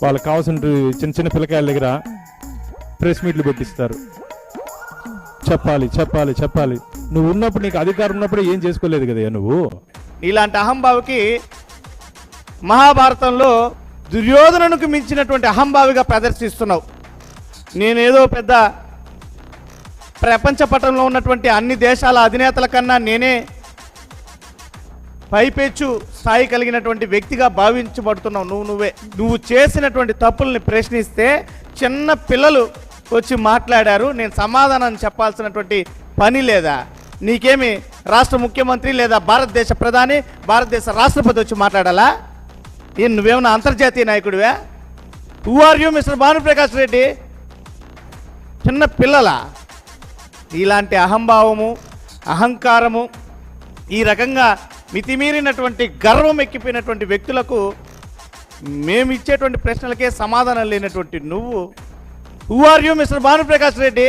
వాళ్ళకి కావాల్సిన చిన్న చిన్న పిల్లకాయల దగ్గర ప్రెస్ మీట్లు పెట్టిస్తారు. చెప్పాలి చెప్పాలి చెప్పాలి. నువ్వు ఉన్నప్పుడు, నీకు అధికారం ఉన్నప్పుడు ఏం చేసుకోలేదు కదా నువ్వు. ఇలాంటి అహంభావికి మహాభారతంలో దుర్యోధనునికి మించినటువంటి అహంభావిగా ప్రదర్శిస్తున్నావు. నేనేదో పెద్ద ప్రపంచ పటంలో ఉన్నటువంటి అన్ని దేశాల అధినేతల కన్నా నేనే పైపెచ్చు స్థాయి కలిగినటువంటి వ్యక్తిగా భావించబడుతున్నావు. నువ్వు చేసినటువంటి తప్పుల్ని ప్రశ్నిస్తే చిన్న పిల్లలు వచ్చి మాట్లాడారు, నేను సమాధానం చెప్పాల్సినటువంటి పని లేదా? నీకేమి రాష్ట్ర ముఖ్యమంత్రి లేదా భారతదేశ ప్రధాని, భారతదేశ రాష్ట్రపతి వచ్చి మాట్లాడాలా? నువ్వేమన్నా అంతర్జాతీయ నాయకుడివే? Who are you mister Bhanuprakash Reddy? చిన్న పిల్లల ఇలాంటి అహంభావము, అహంకారము, ఈ రకంగా మితిమీరినటువంటి గర్వం ఎక్కిపోయినటువంటి వ్యక్తులకు మేము ఇచ్చేటువంటి ప్రశ్నలకే సమాధానం లేనటువంటి నువ్వు, who are you mister Bhanuprakash Reddy?